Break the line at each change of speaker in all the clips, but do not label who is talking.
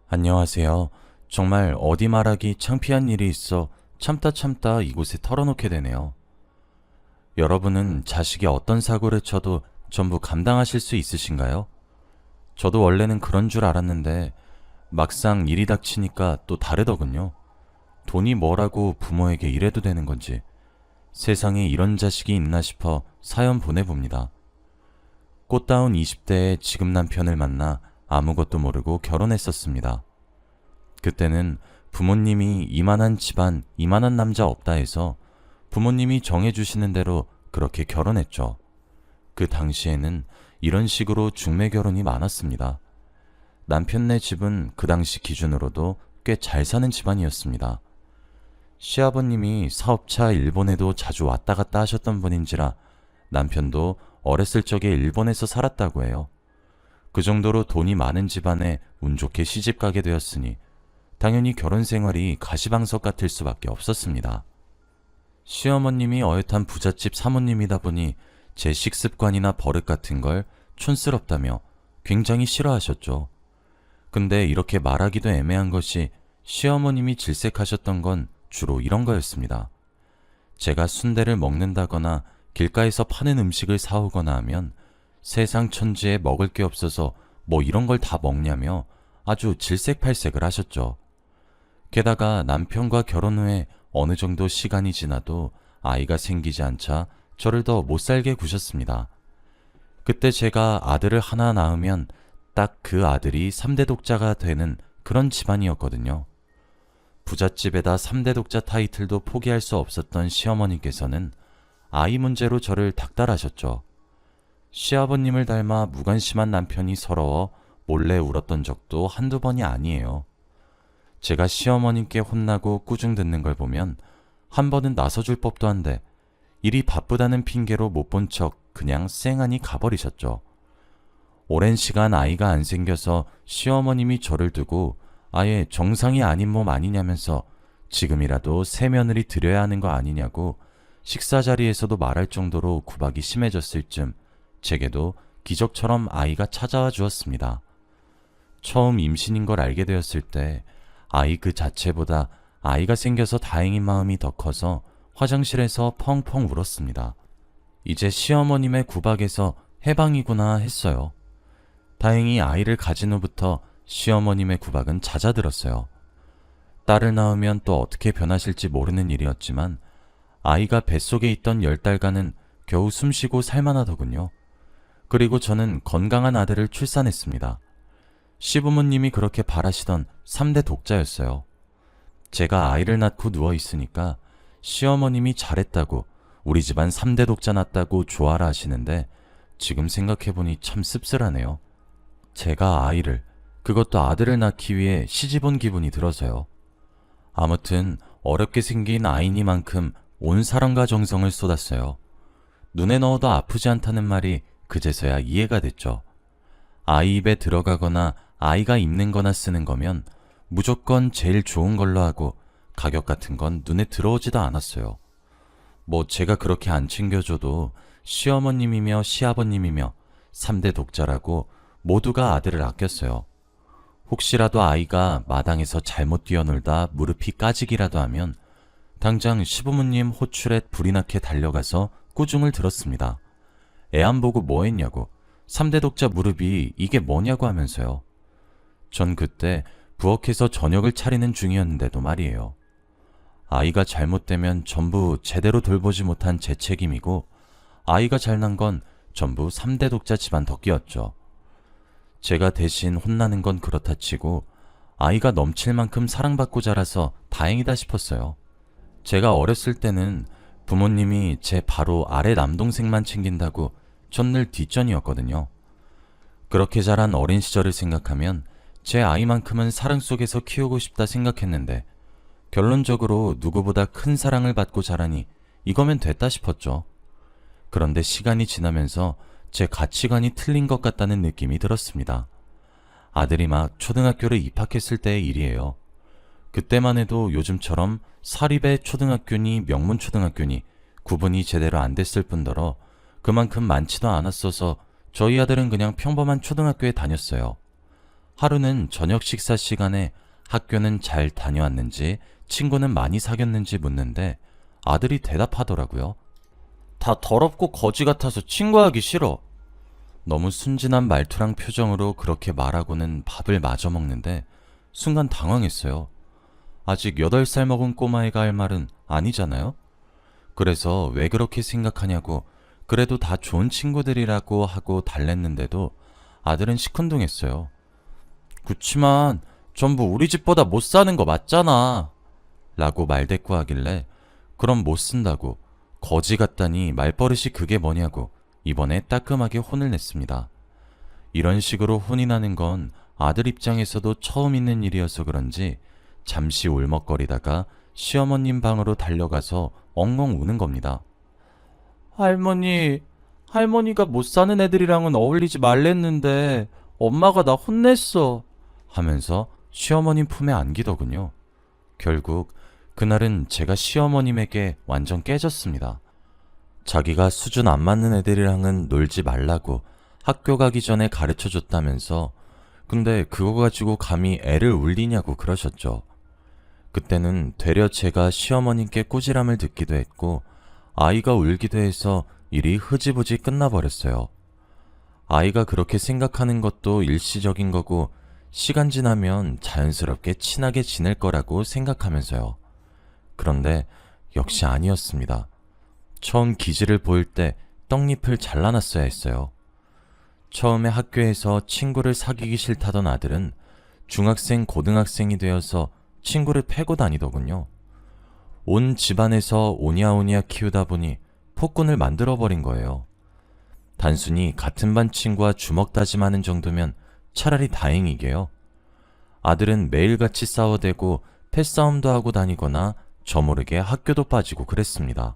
안녕하세요. 정말 어디 말하기 창피한 일이 있어 참다 이곳에 털어놓게 되네요. 여러분은 자식이 어떤 사고를 쳐도 전부 감당하실 수 있으신가요? 저도 원래는 그런 줄 알았는데 막상 일이 닥치니까 또 다르더군요. 돈이 뭐라고 부모에게 이래도 되는 건지 세상에 이런 자식이 있나 싶어 사연 보내봅니다. 꽃다운 20대의 지금 남편을 만나 아무것도 모르고 결혼했었습니다. 그때는 부모님이 이만한 집안, 이만한 남자 없다 해서 부모님이 정해주시는 대로 그렇게 결혼했죠. 그 당시에는 이런 식으로 중매 결혼이 많았습니다. 남편네 집은 그 당시 기준으로도 꽤 잘 사는 집안이었습니다. 시아버님이 사업차 일본에도 자주 왔다 갔다 하셨던 분인지라 남편도 어렸을 적에 일본에서 살았다고 해요. 그 정도로 돈이 많은 집안에 운 좋게 시집가게 되었으니 당연히 결혼 생활이 가시방석 같을 수밖에 없었습니다. 시어머님이 어엿한 부잣집 사모님이다 보니 제 식습관이나 버릇 같은 걸 촌스럽다며 굉장히 싫어하셨죠. 근데 이렇게 말하기도 애매한 것이 시어머님이 질색하셨던 건 주로 이런 거였습니다. 제가 순대를 먹는다거나 길가에서 파는 음식을 사오거나 하면 세상 천지에 먹을 게 없어서 뭐 이런 걸 다 먹냐며 아주 질색팔색을 하셨죠. 게다가 남편과 결혼 후에 어느 정도 시간이 지나도 아이가 생기지 않자 저를 더 못살게 구셨습니다. 그때 제가 아들을 하나 낳으면 딱 그 아들이 3대 독자가 되는 그런 집안이었거든요. 부잣집에다 3대 독자 타이틀도 포기할 수 없었던 시어머니께서는 아이 문제로 저를 닥달하셨죠. 시아버님을 닮아 무관심한 남편이 서러워 몰래 울었던 적도 한두 번이 아니에요. 제가 시어머님께 혼나고 꾸중 듣는 걸 보면 한 번은 나서줄 법도 한데 일이 바쁘다는 핑계로 못 본 척 그냥 쌩하니 가버리셨죠. 오랜 시간 아이가 안 생겨서 시어머님이 저를 두고 아예 정상이 아닌 몸 아니냐면서 지금이라도 새 며느리 드려야 하는 거 아니냐고 식사 자리에서도 말할 정도로 구박이 심해졌을 쯤 제게도 기적처럼 아이가 찾아와 주었습니다. 처음 임신인 걸 알게 되었을 때 아이 그 자체보다 아이가 생겨서 다행인 마음이 더 커서 화장실에서 펑펑 울었습니다. 이제 시어머님의 구박에서 해방이구나 했어요. 다행히 아이를 가진 후부터 시어머님의 구박은 잦아들었어요. 딸을 낳으면 또 어떻게 변하실지 모르는 일이었지만 아이가 뱃속에 있던 10달간은 겨우 숨쉬고 살만하더군요. 그리고 저는 건강한 아들을 출산했습니다. 시부모님이 그렇게 바라시던 3대 독자였어요. 제가 아이를 낳고 누워있으니까 시어머님이 잘했다고 우리 집안 3대 독자 낳았다고 좋아라 하시는데 지금 생각해보니 참 씁쓸하네요. 제가 아이를, 그것도 아들을 낳기 위해 시집 온 기분이 들어서요. 아무튼 어렵게 생긴 아이니만큼 온 사랑과 정성을 쏟았어요. 눈에 넣어도 아프지 않다는 말이 그제서야 이해가 됐죠. 아이 입에 들어가거나 아이가 입는 거나 쓰는 거면 무조건 제일 좋은 걸로 하고 가격 같은 건 눈에 들어오지도 않았어요. 뭐 제가 그렇게 안 챙겨줘도 시어머님이며 시아버님이며 3대 독자라고 모두가 아들을 아꼈어요. 혹시라도 아이가 마당에서 잘못 뛰어놀다 무릎이 까지기라도 하면 당장 시부모님 호출에 불이 나게 달려가서 꾸중을 들었습니다. 애 안 보고 뭐 했냐고, 3대 독자 무릎이 이게 뭐냐고 하면서요. 전 그때 부엌에서 저녁을 차리는 중이었는데도 말이에요. 아이가 잘못되면 전부 제대로 돌보지 못한 제 책임이고 아이가 잘난 건 전부 3대 독자 집안 덕기였죠. 제가 대신 혼나는 건 그렇다 치고 아이가 넘칠 만큼 사랑받고 자라서 다행이다 싶었어요. 제가 어렸을 때는 부모님이 제 바로 아래 남동생만 챙긴다고 전 늘 뒷전이었거든요. 그렇게 자란 어린 시절을 생각하면 제 아이만큼은 사랑 속에서 키우고 싶다 생각했는데 결론적으로 누구보다 큰 사랑을 받고 자라니 이거면 됐다 싶었죠. 그런데 시간이 지나면서 제 가치관이 틀린 것 같다는 느낌이 들었습니다. 아들이 막 초등학교를 입학했을 때의 일이에요. 그때만 해도 요즘처럼 사립의 초등학교니 명문 초등학교니 구분이 제대로 안 됐을 뿐더러 그만큼 많지도 않았어서 저희 아들은 그냥 평범한 초등학교에 다녔어요. 하루는 저녁 식사 시간에 학교는 잘 다녀왔는지 친구는 많이 사귀었는지 묻는데 아들이 대답하더라고요. 다 더럽고 거지 같아서 친구하기 싫어. 너무 순진한 말투랑 표정으로 그렇게 말하고는 밥을 마저 먹는데 순간 당황했어요. 아직 8살 먹은 꼬마애가 할 말은 아니잖아요? 그래서 왜 그렇게 생각하냐고, 그래도 다 좋은 친구들이라고 하고 달랬는데도 아들은 시큰둥했어요. 그치만 전부 우리 집보다 못 사는 거 맞잖아 라고 말대꾸하길래 그럼 못 쓴다고, 거지 같다니 말버릇이 그게 뭐냐고 이번에 따끔하게 혼을 냈습니다. 이런 식으로 혼이 나는 건 아들 입장에서도 처음 있는 일이어서 그런지 잠시 울먹거리다가 시어머님 방으로 달려가서 엉엉 우는 겁니다. 할머니가 못 사는 애들이랑은 어울리지 말랬는데 엄마가 나 혼냈어 하면서 시어머님 품에 안기더군요. 결국 그날은 제가 시어머님에게 완전 깨졌습니다. 자기가 수준 안 맞는 애들이랑은 놀지 말라고 학교 가기 전에 가르쳐 줬다면서, 근데 그거 가지고 감히 애를 울리냐고 그러셨죠. 그때는 되려 제가 시어머님께 꾸지람을 듣기도 했고 아이가 울기도 해서 일이 흐지부지 끝나버렸어요. 아이가 그렇게 생각하는 것도 일시적인 거고 시간 지나면 자연스럽게 친하게 지낼 거라고 생각하면서요. 그런데 역시 아니었습니다. 처음 기질을 보일 때 떡잎을 잘라놨어야 했어요. 처음에 학교에서 친구를 사귀기 싫다던 아들은 중학생, 고등학생이 되어서 친구를 패고 다니더군요. 온 집안에서 오냐오냐 키우다 보니 폭군을 만들어버린 거예요. 단순히 같은 반 친구와 주먹 다짐하는 정도면 차라리 다행이게요. 아들은 매일같이 싸워대고 패싸움도 하고 다니거나 저모르게 학교도 빠지고 그랬습니다.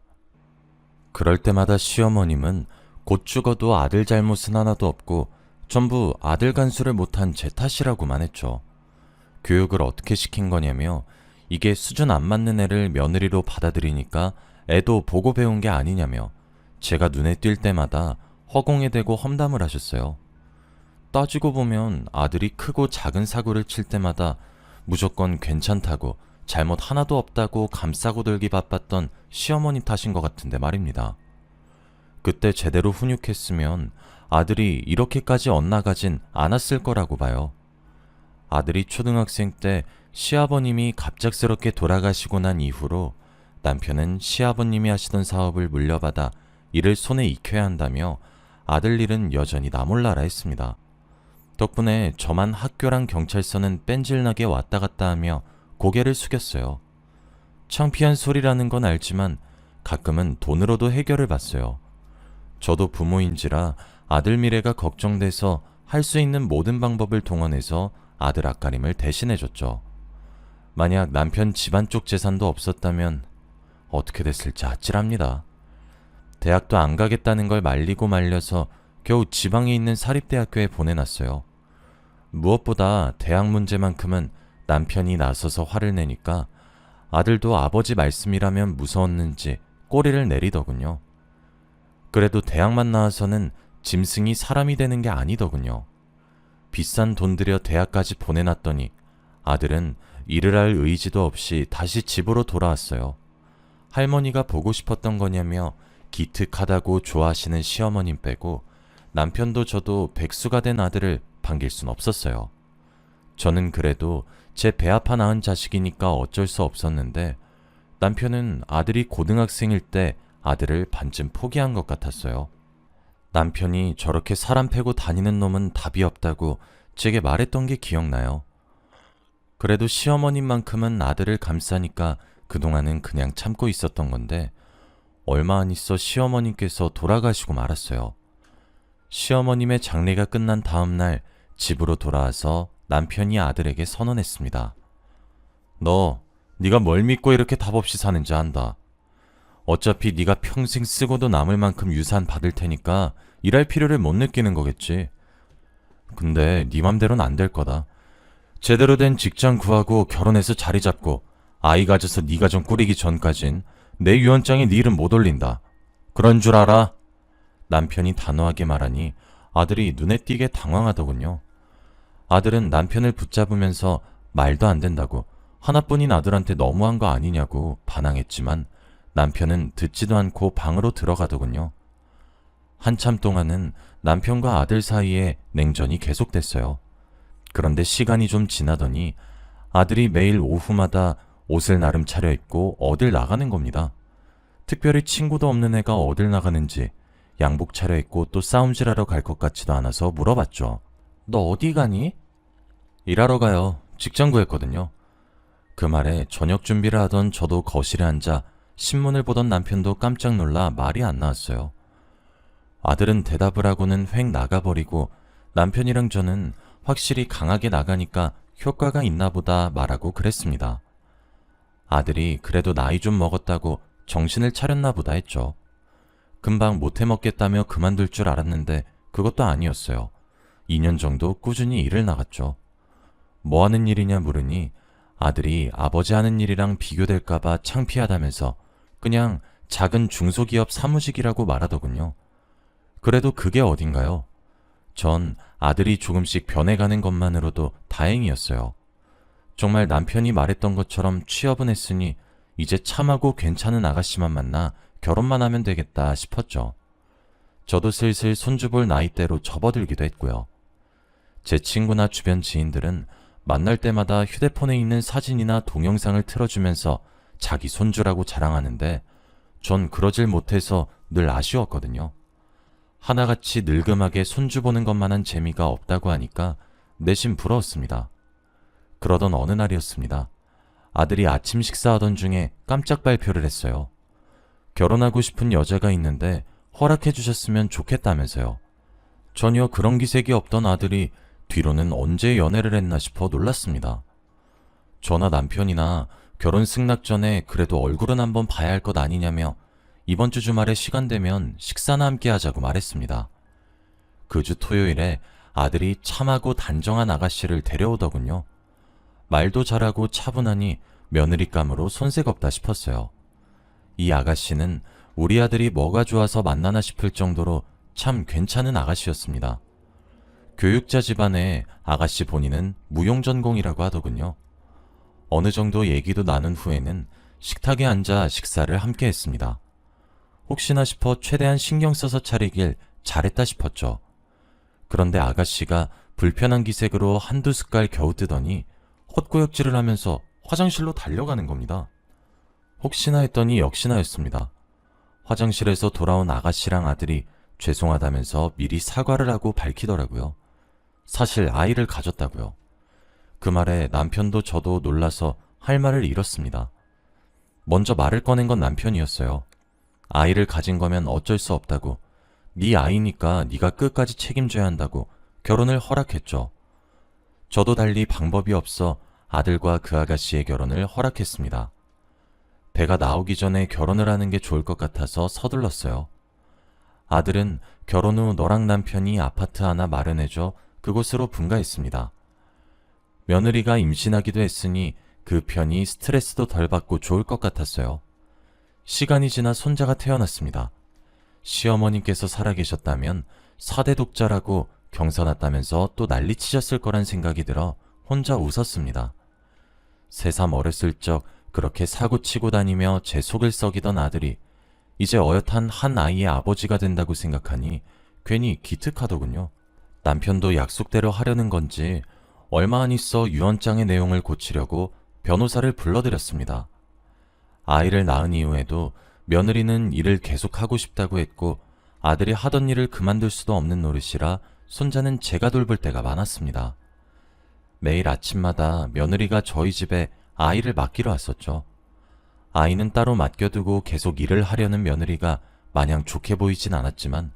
그럴 때마다 시어머님은 곧 죽어도 아들 잘못은 하나도 없고 전부 아들 간수를 못한 제 탓이라고만 했죠. 교육을 어떻게 시킨 거냐며 이게 수준 안 맞는 애를 며느리로 받아들이니까 애도 보고 배운 게 아니냐며 제가 눈에 띌 때마다 허공에 대고 험담을 하셨어요. 따지고 보면 아들이 크고 작은 사고를 칠 때마다 무조건 괜찮다고 잘못 하나도 없다고 감싸고 들기 바빴던 시어머님 탓인 것 같은데 말입니다. 그때 제대로 훈육했으면 아들이 이렇게까지 엇나가진 않았을 거라고 봐요. 아들이 초등학생 때 시아버님이 갑작스럽게 돌아가시고 난 이후로 남편은 시아버님이 하시던 사업을 물려받아 이를 손에 익혀야 한다며 아들 일은 여전히 나 몰라라 했습니다. 덕분에 저만 학교랑 경찰서는 뺀질나게 왔다 갔다 하며 고개를 숙였어요. 창피한 소리라는 건 알지만 가끔은 돈으로도 해결을 봤어요. 저도 부모인지라 아들 미래가 걱정돼서 할 수 있는 모든 방법을 동원해서 아들 앞가림을 대신해줬죠. 만약 남편 집안 쪽 재산도 없었다면 어떻게 됐을지 아찔합니다. 대학도 안 가겠다는 걸 말리고 말려서 겨우 지방에 있는 사립대학교에 보내놨어요. 무엇보다 대학 문제만큼은 남편이 나서서 화를 내니까 아들도 아버지 말씀이라면 무서웠는지 꼬리를 내리더군요. 그래도 대학만 나와서는 짐승이 사람이 되는 게 아니더군요. 비싼 돈 들여 대학까지 보내놨더니 아들은 일을 할 의지도 없이 다시 집으로 돌아왔어요. 할머니가 보고 싶었던 거냐며 기특하다고 좋아하시는 시어머님 빼고 남편도 저도 백수가 된 아들을 반길 순 없었어요. 저는 그래도 제 배 아파 낳은 자식이니까 어쩔 수 없었는데 남편은 아들이 고등학생일 때 아들을 반쯤 포기한 것 같았어요. 남편이 저렇게 사람 패고 다니는 놈은 답이 없다고 제게 말했던 게 기억나요. 그래도 시어머님만큼은 아들을 감싸니까 그동안은 그냥 참고 있었던 건데 얼마 안 있어 시어머님께서 돌아가시고 말았어요. 시어머님의 장례가 끝난 다음 날 집으로 돌아와서 남편이 아들에게 선언했습니다. 네가 뭘 믿고 이렇게 답 없이 사는지 안다. 어차피 네가 평생 쓰고도 남을 만큼 유산 받을 테니까 일할 필요를 못 느끼는 거겠지. 근데 네 맘대로는 안 될 거다. 제대로 된 직장 구하고 결혼해서 자리 잡고 아이 가져서 네 가정 꾸리기 전까진 내 유언장에 네 이름 못 올린다. 그런 줄 알아? 남편이 단호하게 말하니 아들이 눈에 띄게 당황하더군요. 아들은 남편을 붙잡으면서 말도 안 된다고 하나뿐인 아들한테 너무한 거 아니냐고 반항했지만 남편은 듣지도 않고 방으로 들어가더군요. 한참 동안은 남편과 아들 사이에 냉전이 계속됐어요. 그런데 시간이 좀 지나더니 아들이 매일 오후마다 옷을 나름 차려입고 어딜 나가는 겁니다. 특별히 친구도 없는 애가 어딜 나가는지 양복 차려입고 또 싸움질하러 갈 것 같지도 않아서 물어봤죠. 너 어디 가니? 일하러 가요. 직장 구했거든요. 그 말에 저녁 준비를 하던 저도 거실에 앉아 신문을 보던 남편도 깜짝 놀라 말이 안 나왔어요. 아들은 대답을 하고는 휙 나가버리고 남편이랑 저는 확실히 강하게 나가니까 효과가 있나 보다 말하고 그랬습니다. 아들이 그래도 나이 좀 먹었다고 정신을 차렸나 보다 했죠. 금방 못해 먹겠다며 그만둘 줄 알았는데 그것도 아니었어요. 2년 정도 꾸준히 일을 나갔죠. 뭐 하는 일이냐 물으니 아들이 아버지 하는 일이랑 비교될까봐 창피하다면서 그냥 작은 중소기업 사무직이라고 말하더군요. 그래도 그게 어딘가요? 전 아들이 조금씩 변해가는 것만으로도 다행이었어요. 정말 남편이 말했던 것처럼 취업은 했으니 이제 참하고 괜찮은 아가씨만 만나 결혼만 하면 되겠다 싶었죠. 저도 슬슬 손주 볼 나이대로 접어들기도 했고요. 제 친구나 주변 지인들은 만날 때마다 휴대폰에 있는 사진이나 동영상을 틀어주면서 자기 손주라고 자랑하는데 전 그러질 못해서 늘 아쉬웠거든요. 하나같이 늙음하게 손주 보는 것만한 재미가 없다고 하니까 내심 부러웠습니다. 그러던 어느 날이었습니다. 아들이 아침 식사하던 중에 깜짝 발표를 했어요. 결혼하고 싶은 여자가 있는데 허락해 주셨으면 좋겠다면서요. 전혀 그런 기색이 없던 아들이 뒤로는 언제 연애를 했나 싶어 놀랐습니다. 저나 남편이나 결혼 승낙 전에 그래도 얼굴은 한번 봐야 할 것 아니냐며 이번 주 주말에 시간 되면 식사나 함께 하자고 말했습니다. 그 주 토요일에 아들이 참하고 단정한 아가씨를 데려오더군요. 말도 잘하고 차분하니 며느리감으로 손색 없다 싶었어요. 이 아가씨는 우리 아들이 뭐가 좋아서 만나나 싶을 정도로 참 괜찮은 아가씨였습니다. 교육자 집안의 아가씨 본인은 무용전공이라고 하더군요. 어느 정도 얘기도 나눈 후에는 식탁에 앉아 식사를 함께 했습니다. 혹시나 싶어 최대한 신경 써서 차리길 잘했다 싶었죠. 그런데 아가씨가 불편한 기색으로 한두 숟갈 겨우 뜨더니 헛구역질을 하면서 화장실로 달려가는 겁니다. 혹시나 했더니 역시나였습니다. 화장실에서 돌아온 아가씨랑 아들이 죄송하다면서 미리 사과를 하고 밝히더라고요. 사실 아이를 가졌다고요. 그 말에 남편도 저도 놀라서 할 말을 잃었습니다. 먼저 말을 꺼낸 건 남편이었어요. 아이를 가진 거면 어쩔 수 없다고, 네 아이니까 네가 끝까지 책임져야 한다고 결혼을 허락했죠. 저도 달리 방법이 없어 아들과 그 아가씨의 결혼을 허락했습니다. 배가 나오기 전에 결혼을 하는 게 좋을 것 같아서 서둘렀어요. 아들은 결혼 후 너랑 남편이 아파트 하나 마련해줘 그곳으로 분가했습니다. 며느리가 임신하기도 했으니 그 편이 스트레스도 덜 받고 좋을 것 같았어요. 시간이 지나 손자가 태어났습니다. 시어머님께서 살아계셨다면 4대 독자라고 경사났다면서 또 난리치셨을 거란 생각이 들어 혼자 웃었습니다. 새삼 어렸을 적 그렇게 사고치고 다니며 제 속을 썩이던 아들이 이제 어엿한 한 아이의 아버지가 된다고 생각하니 괜히 기특하더군요. 남편도 약속대로 하려는 건지 얼마 안 있어 유언장의 내용을 고치려고 변호사를 불러들였습니다. 아이를 낳은 이후에도 며느리는 일을 계속하고 싶다고 했고 아들이 하던 일을 그만둘 수도 없는 노릇이라 손자는 제가 돌볼 때가 많았습니다. 매일 아침마다 며느리가 저희 집에 아이를 맡기러 왔었죠. 아이는 따로 맡겨두고 계속 일을 하려는 며느리가 마냥 좋게 보이진 않았지만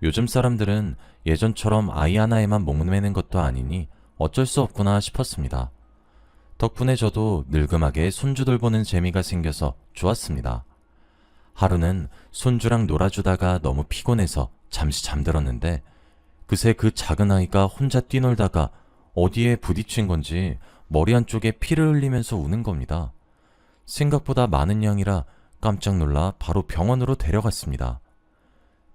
요즘 사람들은 예전처럼 아이 하나에만 목매는 것도 아니니 어쩔 수 없구나 싶었습니다. 덕분에 저도 늙음하게 손주 돌보는 재미가 생겨서 좋았습니다. 하루는 손주랑 놀아주다가 너무 피곤해서 잠시 잠들었는데 그새 그 작은 아이가 혼자 뛰놀다가 어디에 부딪힌 건지 머리 한쪽에 피를 흘리면서 우는 겁니다. 생각보다 많은 양이라 깜짝 놀라 바로 병원으로 데려갔습니다.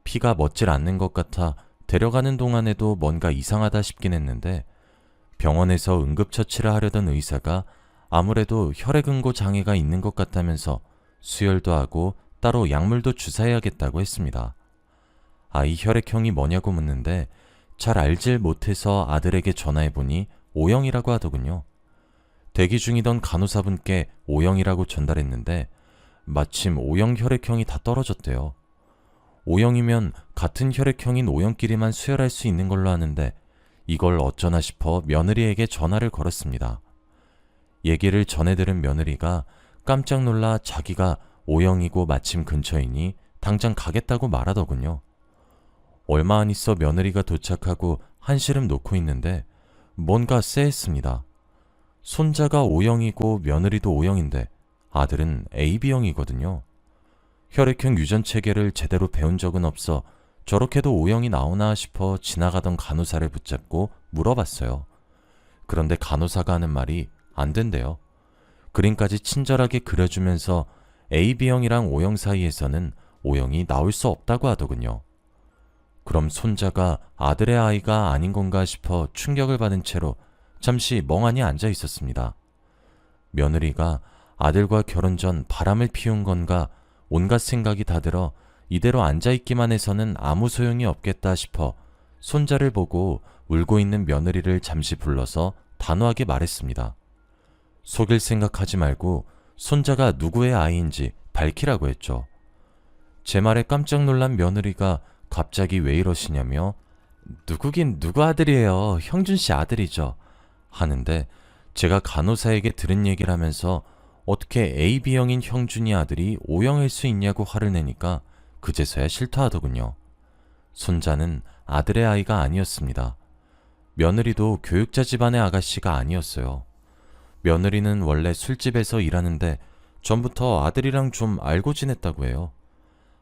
피가 멎질 않는 것 같아 데려가는 동안에도 뭔가 이상하다 싶긴 했는데 병원에서 응급처치를 하려던 의사가 아무래도 혈액응고 장애가 있는 것 같다면서 수혈도 하고 따로 약물도 주사해야겠다고 했습니다. 아이 혈액형이 뭐냐고 묻는데 잘 알질 못해서 아들에게 전화해보니 O형이라고 하더군요. 대기 중이던 간호사분께 O형이라고 전달했는데 마침 O형 혈액형이 다 떨어졌대요. O형이면 같은 혈액형인 O형끼리만 수혈할 수 있는 걸로 아는데 이걸 어쩌나 싶어 며느리에게 전화를 걸었습니다. 얘기를 전해 들은 며느리가 깜짝 놀라 자기가 O형이고 마침 근처이니 당장 가겠다고 말하더군요. 얼마 안 있어 며느리가 도착하고 한시름 놓고 있는데 뭔가 쎄했습니다. 손자가 O형이고 며느리도 O형인데 아들은 AB형이거든요. 혈액형 유전 체계를 제대로 배운 적은 없어 저렇게도 O형이 나오나 싶어 지나가던 간호사를 붙잡고 물어봤어요. 그런데 간호사가 하는 말이 안 된대요. 그림까지 친절하게 그려주면서 AB형이랑 O형 사이에서는 O형이 나올 수 없다고 하더군요. 그럼 손자가 아들의 아이가 아닌 건가 싶어 충격을 받은 채로 잠시 멍하니 앉아 있었습니다. 며느리가 아들과 결혼 전 바람을 피운 건가 온갖 생각이 다 들어 이대로 앉아있기만 해서는 아무 소용이 없겠다 싶어 손자를 보고 울고 있는 며느리를 잠시 불러서 단호하게 말했습니다. 속일 생각하지 말고 손자가 누구의 아이인지 밝히라고 했죠. 제 말에 깜짝 놀란 며느리가 갑자기 왜 이러시냐며 누구긴 누구 아들이에요. 형준 씨 아들이죠. 하는데 제가 간호사에게 들은 얘기를 하면서 어떻게 AB형인 형준이 아들이 O형일 수 있냐고 화를 내니까 그제서야 싫다하더군요. 손자는 아들의 아이가 아니었습니다. 며느리도 교육자 집안의 아가씨가 아니었어요. 며느리는 원래 술집에서 일하는데 전부터 아들이랑 좀 알고 지냈다고 해요.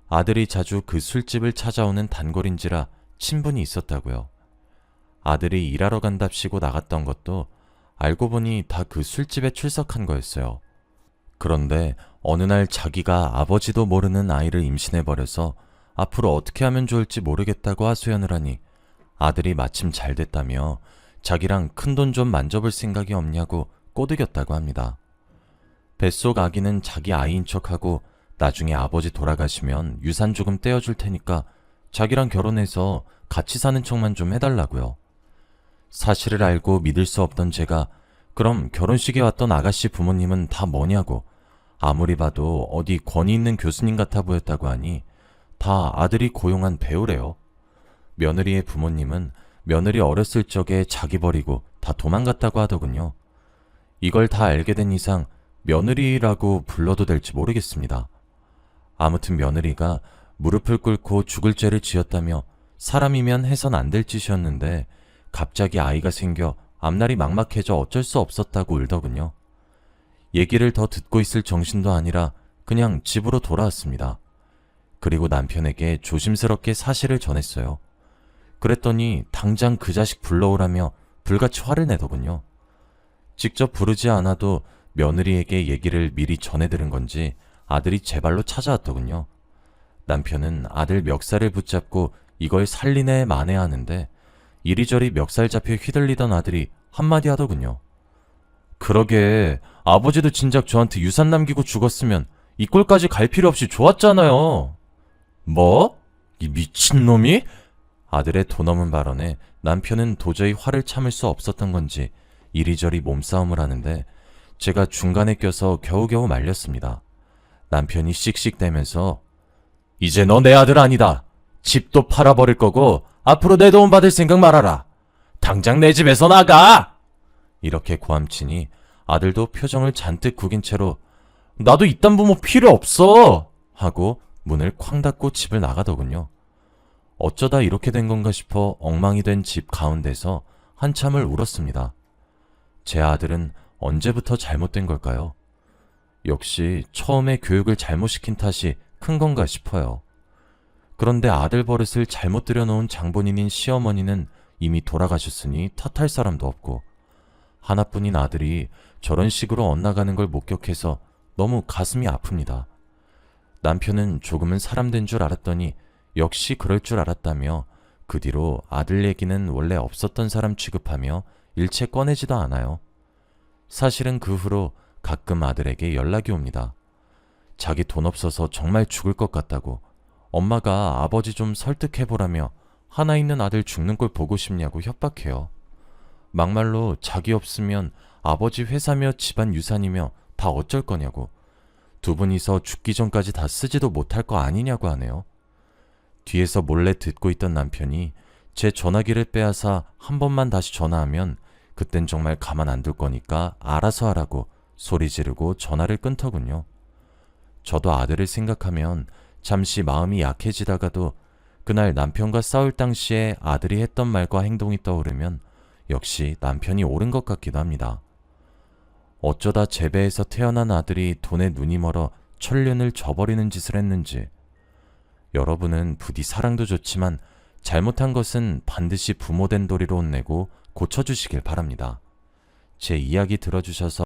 아들이 자주 그 술집을 찾아오는 단골인지라 친분이 있었다고요. 아들이 일하러 간답시고 나갔던 것도 알고 보니 다 그 술집에 출석한 거였어요. 그런데 어느 날 자기가 아버지도 모르는 아이를 임신해버려서 앞으로 어떻게 하면 좋을지 모르겠다고 하소연을 하니 아들이 마침 잘 됐다며 자기랑 큰돈 좀 만져볼 생각이 없냐고 꼬드겼다고 합니다. 뱃속 아기는 자기 아이인 척하고 나중에 아버지 돌아가시면 유산 조금 떼어줄 테니까 자기랑 결혼해서 같이 사는 척만 좀 해달라고요. 사실을 알고 믿을 수 없던 제가 그럼 결혼식에 왔던 아가씨 부모님은 다 뭐냐고 아무리 봐도 어디 권위 있는 교수님 같아 보였다고 하니 다 아들이 고용한 배우래요. 며느리의 부모님은 며느리 어렸을 적에 자기 버리고 다 도망갔다고 하더군요. 이걸 다 알게 된 이상 며느리라고 불러도 될지 모르겠습니다. 아무튼 며느리가 무릎을 꿇고 죽을 죄를 지었다며 사람이면 해선 안 될 짓이었는데 갑자기 아이가 생겨 앞날이 막막해져 어쩔 수 없었다고 울더군요. 얘기를 더 듣고 있을 정신도 아니라 그냥 집으로 돌아왔습니다. 그리고 남편에게 조심스럽게 사실을 전했어요. 그랬더니 당장 그 자식 불러오라며 불같이 화를 내더군요. 직접 부르지 않아도 며느리에게 얘기를 미리 전해들은 건지 아들이 제 발로 찾아왔더군요. 남편은 아들 멱살을 붙잡고 이걸 살리네 마네 하는데 이리저리 멱살 잡혀 휘둘리던 아들이 한마디 하더군요. 그러게 아버지도 진작 저한테 유산 남기고 죽었으면 이 꼴까지 갈 필요 없이 좋았잖아요. 뭐? 이 미친놈이? 아들의 도넘은 발언에 남편은 도저히 화를 참을 수 없었던 건지 이리저리 몸싸움을 하는데 제가 중간에 껴서 겨우겨우 말렸습니다. 남편이 씩씩대면서 이제 너 내 아들 아니다. 집도 팔아버릴 거고 앞으로 내 도움 받을 생각 말아라. 당장 내 집에서 나가! 이렇게 고함치니 아들도 표정을 잔뜩 구긴 채로 나도 이딴 부모 필요 없어! 하고 문을 쾅 닫고 집을 나가더군요. 어쩌다 이렇게 된 건가 싶어 엉망이 된 집 가운데서 한참을 울었습니다. 제 아들은 언제부터 잘못된 걸까요? 역시 처음에 교육을 잘못 시킨 탓이 큰 건가 싶어요. 그런데 아들 버릇을 잘못 들여놓은 장본인인 시어머니는 이미 돌아가셨으니 탓할 사람도 없고 하나뿐인 아들이 저런 식으로 엇나가는 걸 목격해서 너무 가슴이 아픕니다. 남편은 조금은 사람 된 줄 알았더니 역시 그럴 줄 알았다며 그 뒤로 아들 얘기는 원래 없었던 사람 취급하며 일체 꺼내지도 않아요. 사실은 그 후로 가끔 아들에게 연락이 옵니다. 자기 돈 없어서 정말 죽을 것 같다고, 엄마가 아버지 좀 설득해보라며 하나 있는 아들 죽는 걸 보고 싶냐고 협박해요. 막말로 자기 없으면 아버지 회사며 집안 유산이며 다 어쩔 거냐고, 두 분이서 죽기 전까지 다 쓰지도 못할 거 아니냐고 하네요. 뒤에서 몰래 듣고 있던 남편이 제 전화기를 빼앗아 한 번만 다시 전화하면 그땐 정말 가만 안 둘 거니까 알아서 하라고 소리 지르고 전화를 끊더군요. 저도 아들을 생각하면 잠시 마음이 약해지다가도 그날 남편과 싸울 당시에 아들이 했던 말과 행동이 떠오르면 역시 남편이 옳은 것 같기도 합니다. 어쩌다 제 배에서 태어난 아들이 돈에 눈이 멀어 천륜을 저버리는 짓을 했는지, 여러분은 부디 사랑도 좋지만 잘못한 것은 반드시 부모된 도리로 혼내고 고쳐주시길 바랍니다. 제 이야기 들어주셔서